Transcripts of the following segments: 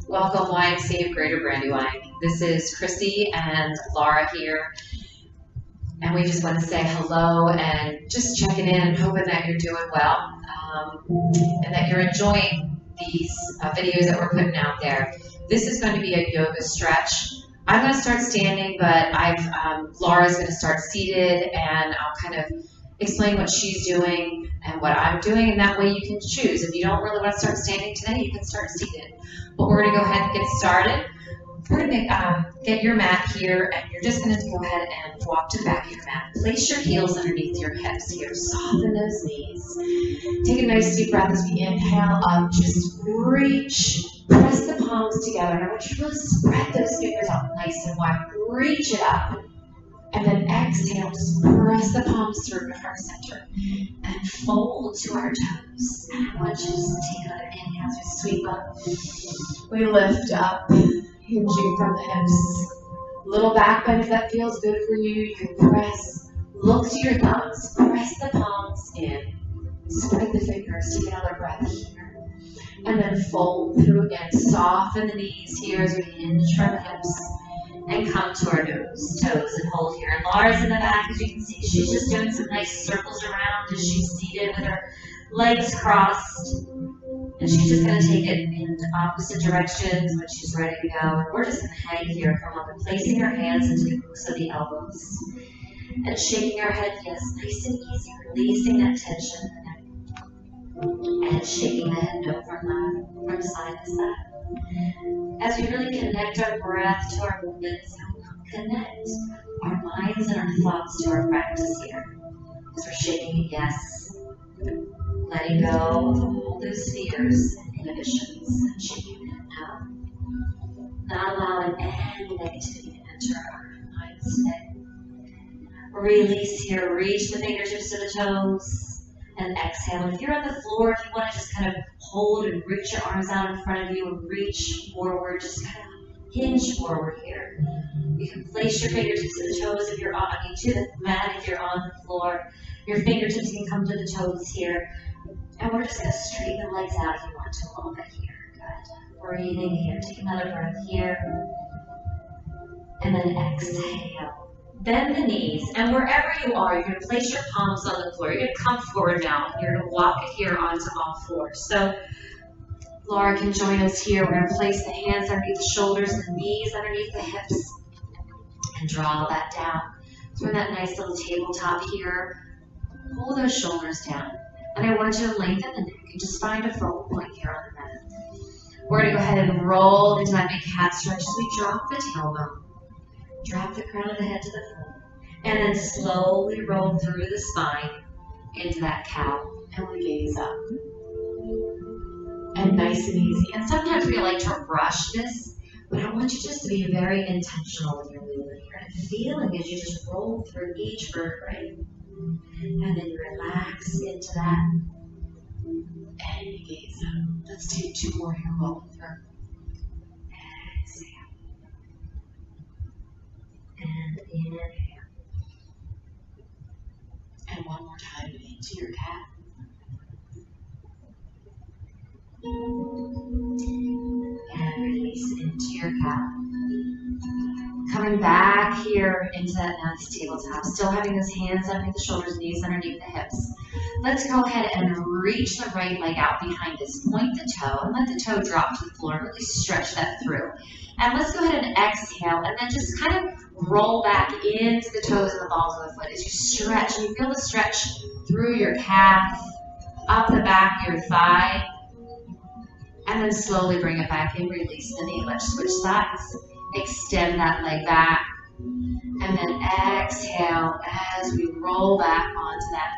Welcome, YMCA of Greater Brandywine. This is Chrissy and Laura here, and we just want to say hello and just checking in and hoping that you're doing well and that you're enjoying these videos that we're putting out there. This is going to be a yoga stretch. I'm going to start standing, but Laura's going to start seated, and I'll kind of explain what she's doing and what I'm doing, and that way you can choose. If you don't really want to start standing today, you can start seated. But we're going to go ahead and get started. We're going to get your mat here, and you're just going to go ahead and walk to the back of your mat. Place your heels underneath your hips here. Soften those knees. Take a nice deep breath as we inhale up. Just reach. Press the palms together. And I want you to really spread those fingers out nice and wide. Reach it up. And then exhale. Just press the palms through to heart center. And fold to our toes. And I want you to just take another inhale as we sweep up. We lift up, hinging from the hips. Little back bend if that feels good for you. You can press. Look to your thumbs. Press the palms in. Spread the fingers. Take another breath here. And then fold through again. Soften the knees here as we hinge from the hips. And come to our toes and hold here. And Laura's in the back, as you can see. She's just doing some nice circles around as she's seated with her legs crossed. And she's just going to take it in opposite directions when she's ready to go. And we're just going to hang here for a moment, placing our hands into the hooks of the elbows. And shaking our head, yes, nice and easy, releasing that tension in the neck. And shaking the head no from side to side. As we really connect our breath to our movements, and we connect our minds and our thoughts to our practice here. As we're shaking it, yes, letting go of all those fears and inhibitions, and shaking it out. Not allowing any negativity to enter our minds today. Release here, reach the fingertips to the toes. And exhale. If you're on the floor, if you want to just kind of hold and reach your arms out in front of you and reach forward, just kind of hinge forward here. You can place your fingertips to the toes if you're to the mat if you're on the floor. Your fingertips can come to the toes here. And we're just going to straighten the legs out if you want to a little bit here. Good. Breathing here. Take another breath here. And then exhale. Bend the knees, and wherever you are, you're going to place your palms on the floor. You're going to come forward now. You're going to walk it here onto all fours. So Laura can join us here. We're going to place the hands underneath the shoulders and the knees underneath the hips and draw that down. So we're in that nice little tabletop here. Pull those shoulders down. And I want you to lengthen the neck and just find a focal point here on the mat. We're going to go ahead and roll into that big cat stretch as we drop the tailbone. Drop the crown of the head to the floor. And then slowly roll through the spine into that cow. And we gaze up. And nice and easy. And sometimes we like to rush this, but I want you just to be very intentional with your movement here. And feeling as you just roll through each vertebrae. And then you relax into that. And you gaze up. Let's take two more here, rolling through. Exhale. And inhale. And one more time into your cat. And release into your cat. Coming back here into that nice tabletop. Still having those hands underneath the shoulders, knees underneath the hips. Let's go ahead and reach the right leg out behind us. Point the toe and let the toe drop to the floor. Really stretch that through. And let's go ahead and exhale and then just kind of roll back into the toes and the balls of the foot as you stretch. And you feel the stretch through your calf, up the back of your thigh. And then slowly bring it back in. Release the knee. Let's switch sides. Extend that leg back. And then exhale as we roll back onto that.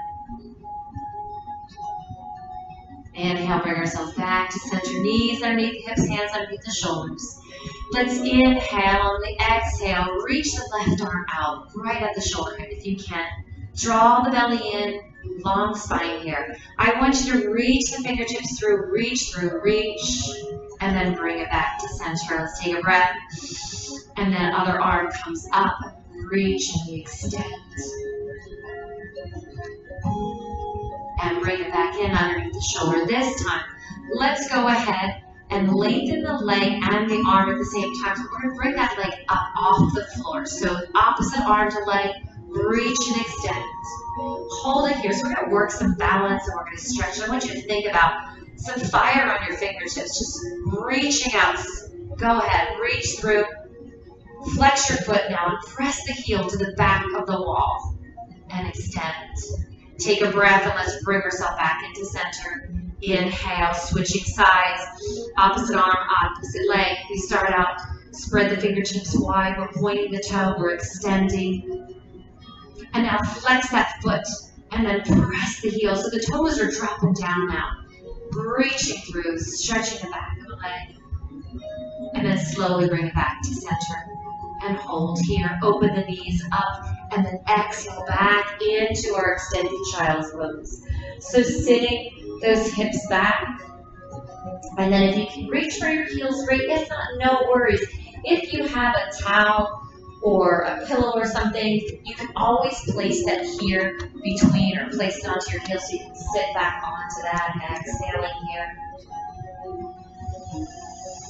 Inhale, bring ourselves back to center. Knees underneath the hips, hands underneath the shoulders. Let's inhale. On the exhale, reach the left arm out, right at the shoulder if you can. Draw the belly in, long spine here. I want you to reach the fingertips through, reach, and then bring it back to center. Let's take a breath. And then other arm comes up, reach, and we extend. And bring it back in underneath the shoulder. This time, let's go ahead and lengthen the leg and the arm at the same time. So we're going to bring that leg up off the floor. So opposite arm to leg, reach and extend. Hold it here. So we're going to work some balance and we're going to stretch. I want you to think about some fire on your fingertips, just reaching out. Go ahead, reach through. Flex your foot now and press the heel to the back of the wall and extend. Take a breath and let's bring ourselves back into center. Inhale, switching sides, opposite arm, opposite leg. We start out, spread the fingertips wide, we're pointing the toe, we're extending. And now flex that foot and then press the heel. So the toes are dropping down now. Reaching through, stretching the back of the leg. And then slowly bring it back to center. And hold here, open the knees up, and then exhale back into our extended child's pose. So sitting those hips back, and then if you can reach for your heels, great. If not, no worries. If you have a towel or a pillow or something, you can always place that here between or place it onto your heels so you can sit back onto that, exhaling here.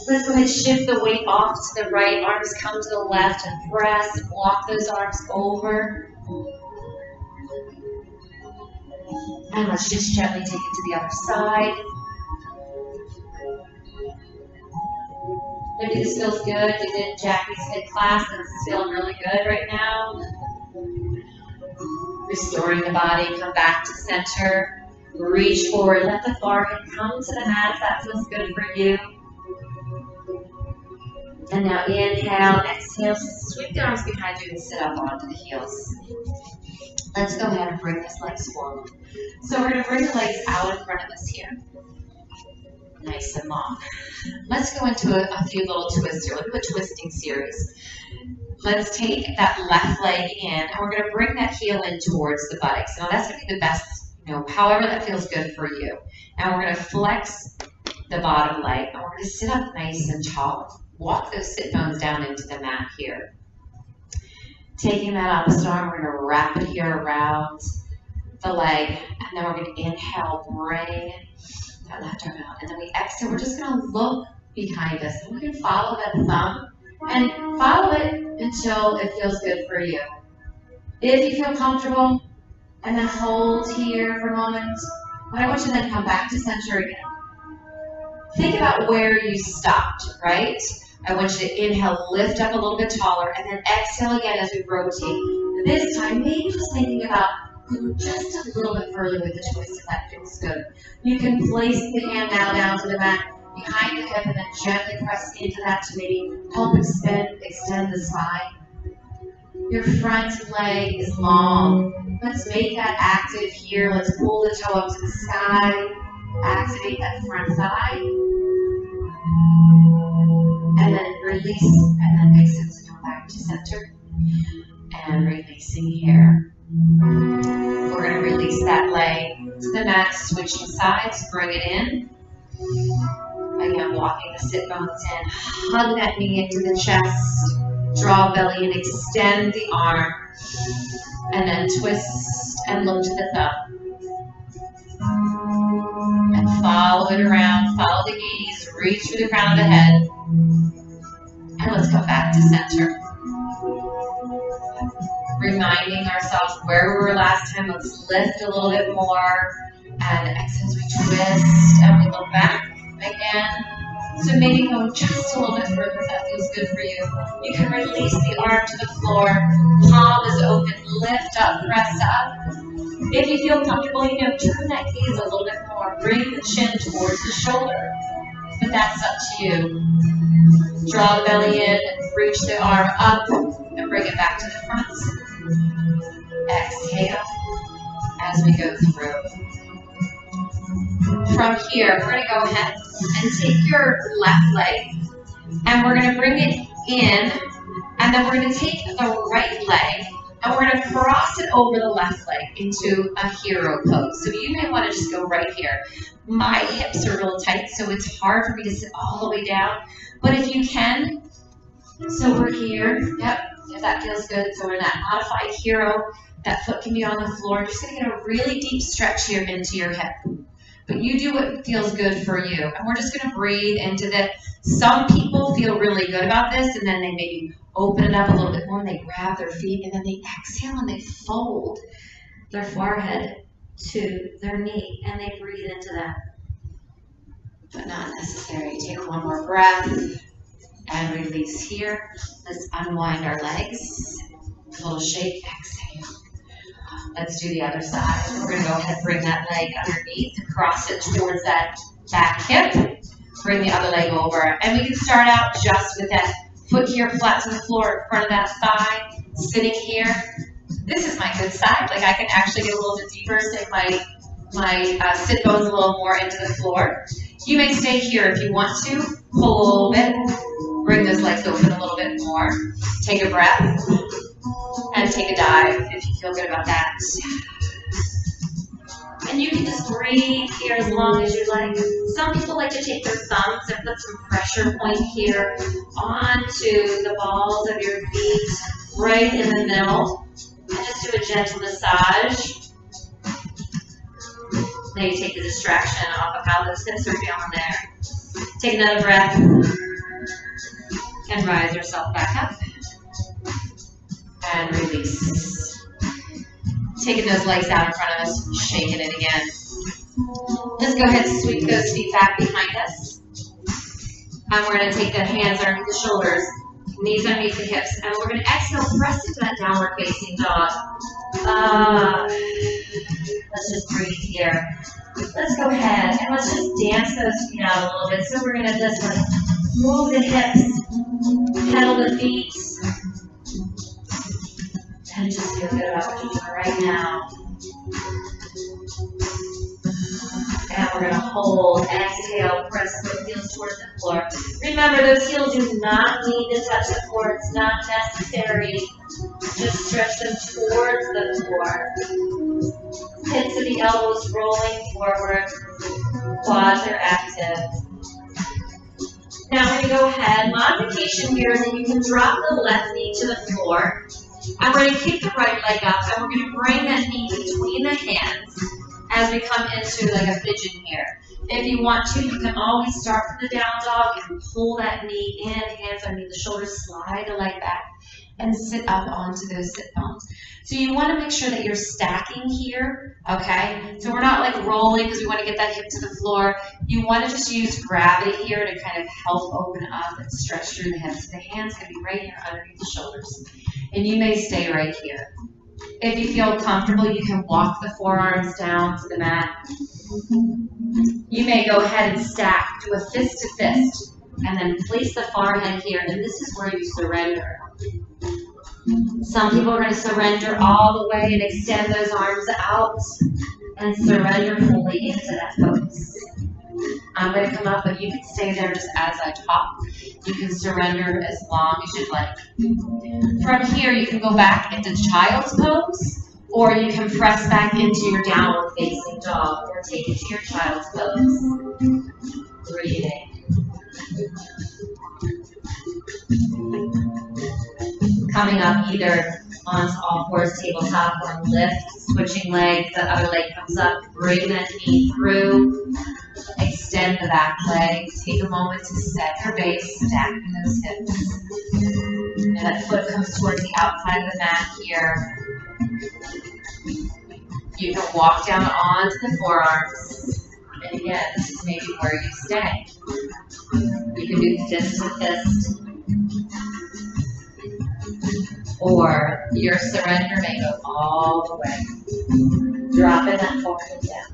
Let's go ahead and shift the weight off to the right. Arms come to the left and press. Walk those arms over. And let's just gently take it to the other side. Maybe this feels good. You did Jackie's hip class and this is feeling really good right now. Restoring the body. Come back to center. Reach forward. Let the forehead come to the mat if that feels good for you. And now inhale, exhale, sweep the arms behind you and sit up onto the heels. Let's go ahead and bring these legs forward. So we're going to bring the legs out in front of us here. Nice and long. Let's go into a few little twists here. Let's do a twisting series. Let's take that left leg in and we're going to bring that heel in towards the buttocks. Now that's going to be the best, however that feels good for you. And we're going to flex the bottom leg and we're going to sit up nice and tall. Walk those sit bones down into the mat here. Taking that opposite arm, we're going to wrap it here around the leg. And then we're going to inhale, bring that left arm out. And then we exhale. We're just going to look behind us. And we can follow that thumb and follow it until it feels good for you. If you feel comfortable, and then hold here for a moment. But I want you to then come back to center again. Think about where you stopped, right? I want you to inhale, lift up a little bit taller, and then exhale again as we rotate. This time, maybe just thinking about just a little bit further with the twist if that feels good. You can place the hand now down to the mat behind the hip and then gently press into that to maybe help extend the spine. Your front leg is long. Let's make that active here. Let's pull the toe up to the sky. Activate that front thigh. And then release, and then exhale to come back to center. And releasing here. We're going to release that leg to the mat, switching sides, bring it in. Again, walking the sit bones in. Hug that knee into the chest. Draw belly and extend the arm. And then twist and look to the thumb. And follow it around. Follow the gaze. Reach through the crown of the head. And let's come back to center. Reminding ourselves where we were last time. Let's lift a little bit more. And exhale as we twist and we look back again. So maybe go just a little bit further if that feels good for you. You can release the arm to the floor. Palm is open. Lift up, press up. If you feel comfortable, turn that gaze a little bit more. Bring the chin towards the shoulder. But that's up to you. Draw the belly in, reach the arm up, and bring it back to the front. Exhale as we go through. From here, we're going to go ahead and take your left leg, and we're going to bring it in, and then we're going to take the right leg, and we're going to cross it over the left leg into a hero pose. So you may want to just go right here. My hips are real tight, so it's hard for me to sit all the way down. But if you can, so we're here. Yep, if that feels good. So we're in that modified hero. That foot can be on the floor. You're just going to get a really deep stretch here into your hip. But you do what feels good for you. And we're just going to breathe into that. Some people feel really good about this, and then they maybe open it up a little bit more, and they grab their feet, and then they exhale and they fold their forehead to their knee, and they breathe into that. But not necessary. Take one more breath and release here. Let's unwind our legs. A little shake, exhale. Let's do the other side. We're going to go ahead and bring that leg underneath, cross it towards that back hip. Bring the other leg over. And we can start out just with that foot here flat to the floor in front of that thigh, sitting here. This is my good side. Like I can actually get a little bit deeper, sink my sit bones a little more into the floor. You may stay here if you want to. Pull a little bit. Bring those legs open a little bit more. Take a breath. And take a dive if you feel good about that. And you can just breathe here as long as you like. Some people like to take their thumbs and put some pressure point here onto the balls of your feet, right in the middle. And just do a gentle massage. Maybe take the distraction off of how those hips are feeling there. Take another breath. And rise yourself back up. And release. Taking those legs out in front of us, shaking it again. Let's go ahead and sweep those feet back behind us. And we're going to take the hands underneath the shoulders, knees underneath the hips, and we're going to exhale, press into that downward facing dog. Let's just breathe here. Let's go ahead and let's just dance those feet out a little bit. So we're going to just like move the hips, pedal the feet. And just feel good about what you're doing right now. And we're going to hold, exhale, press the heels towards the floor. Remember, those heels do not need to touch the floor. It's not necessary. Just stretch them towards the floor. Hips of the elbows rolling forward. Quads are active. Now we're going to go ahead. Modification here is that you can drop the left knee to the floor. And we're going to kick the right leg up, and we're going to bring that knee between the hands as we come into like a pigeon here. If you want to, you can always start from the down dog and pull that knee in, hands underneath the shoulders, slide the leg back, and sit up onto those sit bones. So you want to make sure that you're stacking here, okay? So we're not like rolling because we want to get that hip to the floor. You want to just use gravity here to kind of help open up and stretch through the hips. The hands can be right here underneath the shoulders. And you may stay right here. If you feel comfortable, you can walk the forearms down to the mat. You may go ahead and stack, do a fist to fist, and then place the forehead here, and this is where you surrender. Some people are going to surrender all the way and extend those arms out and surrender fully into that focus. I'm going to come up, but you can stay there just as I talk. You can surrender as long as you'd like. From here, you can go back into child's pose, or you can press back into your downward facing dog, or take it to your child's pose. Breathing. Coming up either onto all fours, tabletop, or lift, switching legs, that other leg comes up, bring that knee through. Extend the back leg. Take a moment to set your base, stacking those hips. And that foot comes towards the outside of the mat here. You can walk down onto the forearms. And again, this is maybe where you stay. You can do fist to fist. Or your surrender may go all the way. Dropping that forehead down.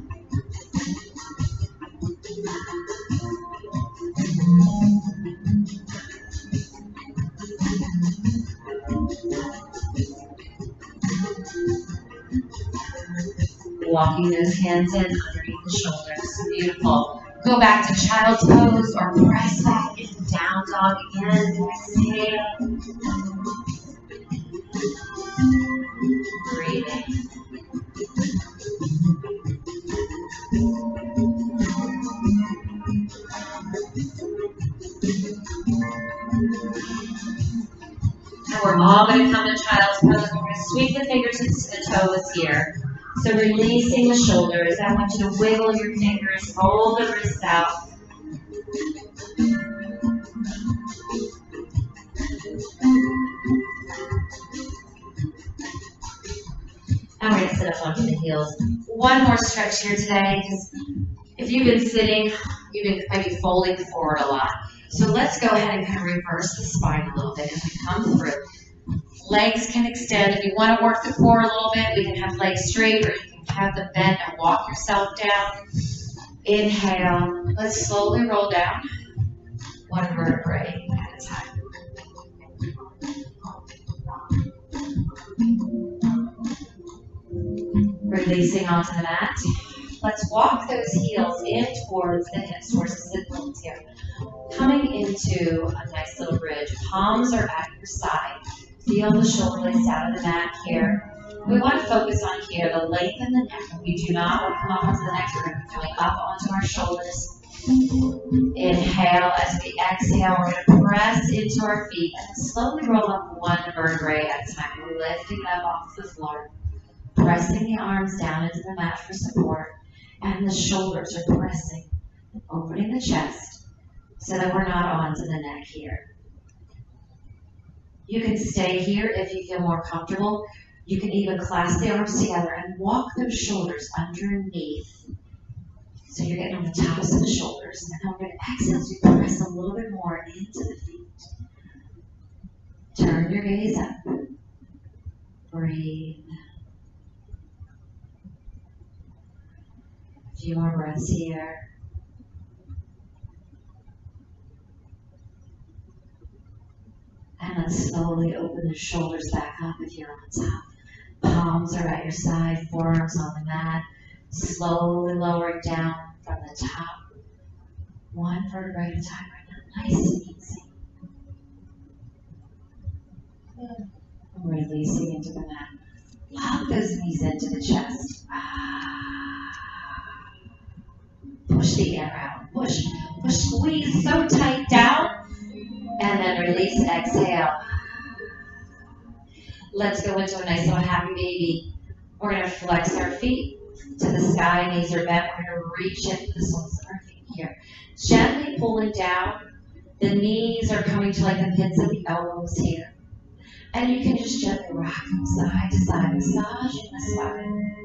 Walking those hands in underneath the shoulders. Beautiful. Go back to child's pose or press back into down dog again. Exhale. Breathing. And we're all going to come to child's pose. We're going to sweep the fingertips to the toes here. So releasing the shoulders. I want you to wiggle your fingers, roll the wrists out. And we're going to sit up onto the heels. One more stretch here today, because if you've been sitting, you've been maybe folding forward a lot. So let's go ahead and kind of reverse the spine a little bit as we come through. Legs can extend. If you want to work the core a little bit, we can have legs straight, or you can have them bent and walk yourself down. Inhale. Let's slowly roll down, one vertebrae at a time. Releasing onto the mat. Let's walk those heels in towards the hips, towards the sit bones here. Coming into a nice little bridge. Palms are at your side. Feel the shoulder blades out of the mat here. We want to focus on here, the length in the neck. We do not want to come up onto the neck. We're going to be coming up onto our shoulders. Inhale. As we exhale, we're going to press into our feet and slowly roll up one vertebrae at a time. We're lifting up off the floor. Pressing the arms down into the mat for support. And the shoulders are pressing, opening the chest so that we're not onto the neck here. You can stay here if you feel more comfortable. You can even clasp the arms together and walk those shoulders underneath. So you're getting on the tops of the shoulders. And then we're going to exhale as we press a little bit more into the feet. Turn your gaze up. Breathe. A few more breaths here. And then slowly open the shoulders back up if you're on top. Palms are at your side, forearms on the mat. Slowly lowering down from the top. One vertebrae at a time right now. Nice and easy. And releasing into the mat. Lock those knees into the chest. Push the air out. Push, squeeze so tight down. And then release, exhale. Let's go into a nice little happy baby. We're going to flex our feet to the sky. Knees are bent. We're going to reach into the soles of our feet here. Gently pulling down. The knees are coming to like the pits of the elbows here. And you can just gently rock from side to side, massaging the spine.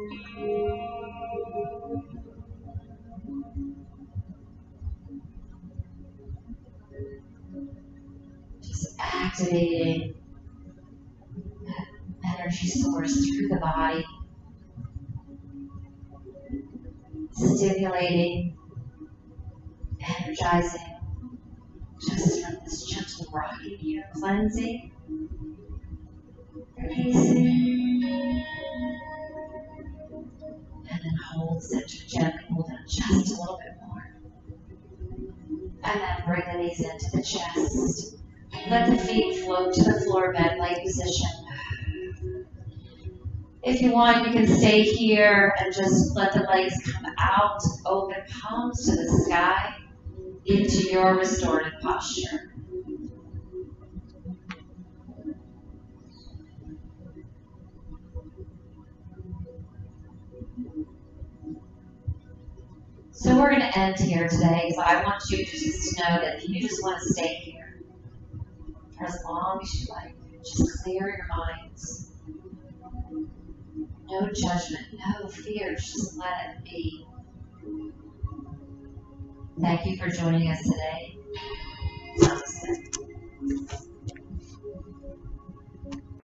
Just activating that energy source through the body. Stimulating, energizing, just from this gentle rocking here, cleansing, releasing, and then hold center, gently hold down just a little bit more. And then bring the knees into the chest. Let the feet float to the floor, bed leg position. If you want, you can stay here and just let the legs come out, open palms to the sky, into your restorative posture. So we're going to end here today, so I want you just to know that you just want to stay here for as long as you like. Just clear your minds. No judgment, no fears, just let it be. Thank you for joining us today.